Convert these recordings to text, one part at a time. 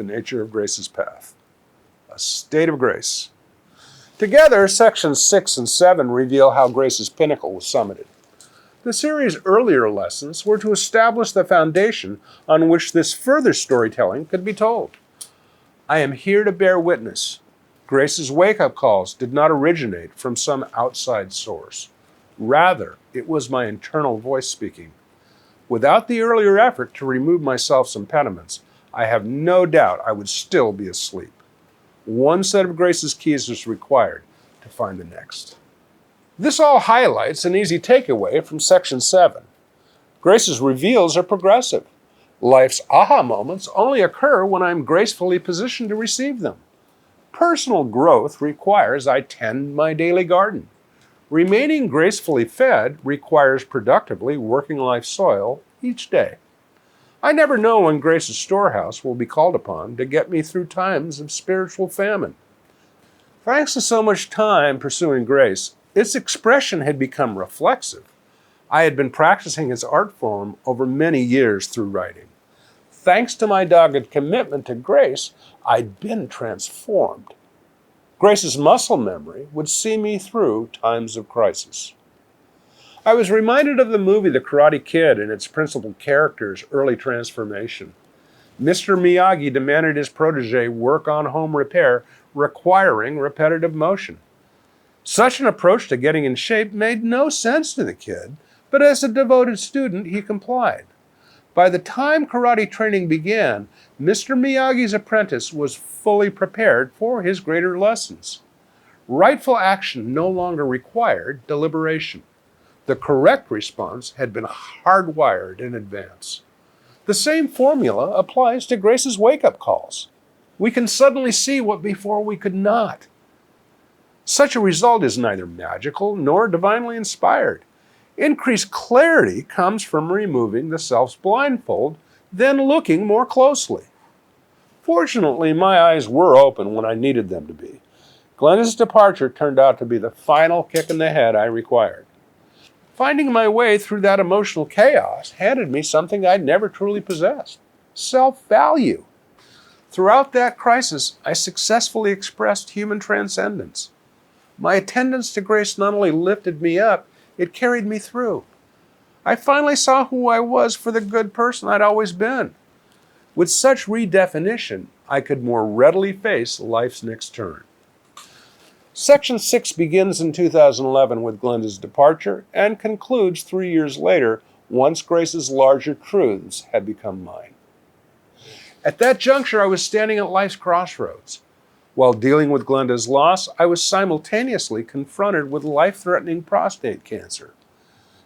the nature of grace's path. A state of grace. Together, Sections 6 and 7 reveal how grace's pinnacle was summited. The series' earlier lessons were to establish the foundation on which this further storytelling could be told. I am here to bear witness. Grace's wake-up calls did not originate from some outside source. Rather, it was my internal voice speaking. Without the earlier effort to remove my self's impediments, I have no doubt I would still be asleep. One set of Grace's keys is required to find the next. This all highlights an easy takeaway from Section 7. Grace's reveals are progressive. Life's aha moments only occur when I'm gracefully positioned to receive them. Personal growth requires I tend my daily garden. Remaining gracefully fed requires productively working life soil each day. I never know when Grace's storehouse will be called upon to get me through times of spiritual famine. Thanks to so much time pursuing grace, its expression had become reflexive. I had been practicing its art form over many years through writing. Thanks to my dogged commitment to grace, I'd been transformed. Grace's muscle memory would see me through times of crisis. I was reminded of the movie The Karate Kid and its principal character's early transformation. Mr. Miyagi demanded his protégé work on home repair, requiring repetitive motion. Such an approach to getting in shape made no sense to the kid, but as a devoted student, he complied. By the time karate training began, Mr. Miyagi's apprentice was fully prepared for his greater lessons. Rightful action no longer required deliberation. The correct response had been hardwired in advance. The same formula applies to Grace's wake-up calls. We can suddenly see what before we could not. Such a result is neither magical nor divinely inspired. Increased clarity comes from removing the self's blindfold, then looking more closely. Fortunately, my eyes were open when I needed them to be. Glenda's departure turned out to be the final kick in the head I required. Finding my way through that emotional chaos handed me something I'd never truly possessed: self-value. Throughout that crisis, I successfully expressed human transcendence. My attendance to grace not only lifted me up, it carried me through. I finally saw who I was for the good person I'd always been. With such redefinition, I could more readily face life's next turn. Section 6 begins in 2011 with Glenda's departure and concludes 3 years later once Grace's larger truths had become mine. At that juncture, I was standing at life's crossroads. While dealing with Glenda's loss, I was simultaneously confronted with life-threatening prostate cancer.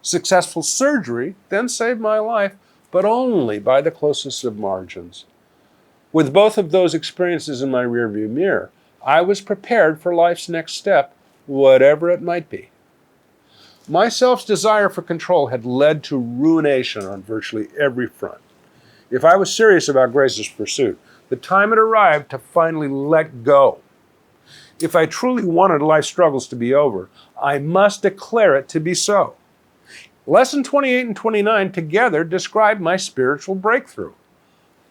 Successful surgery then saved my life, but only by the closest of margins. With both of those experiences in my rearview mirror, I was prepared for life's next step, whatever it might be. My self's desire for control had led to ruination on virtually every front. If I was serious about Grace's pursuit, the time had arrived to finally let go. If I truly wanted life's struggles to be over, I must declare it to be so. Lesson 28 and 29 together describe my spiritual breakthrough.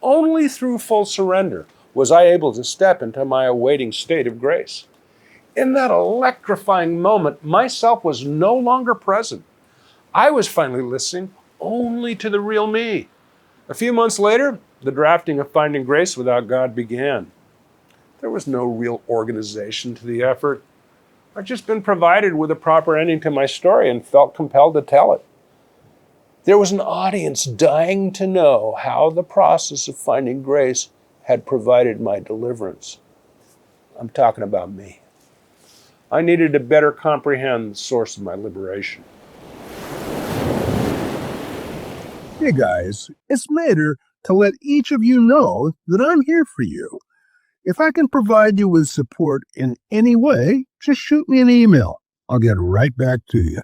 Only through full surrender was I able to step into my awaiting state of grace. In that electrifying moment, myself was no longer present. I was finally listening only to the real me. A few months later, the drafting of Finding Grace Without God began. There was no real organization to the effort. I'd just been provided with a proper ending to my story and felt compelled to tell it. There was an audience dying to know how the process of finding grace had provided my deliverance. I'm talking about me. I needed to better comprehend the source of my liberation. Hey guys, it's Mater to let each of you know that I'm here for you. If I can provide you with support in any way, just shoot me an email. I'll get right back to you.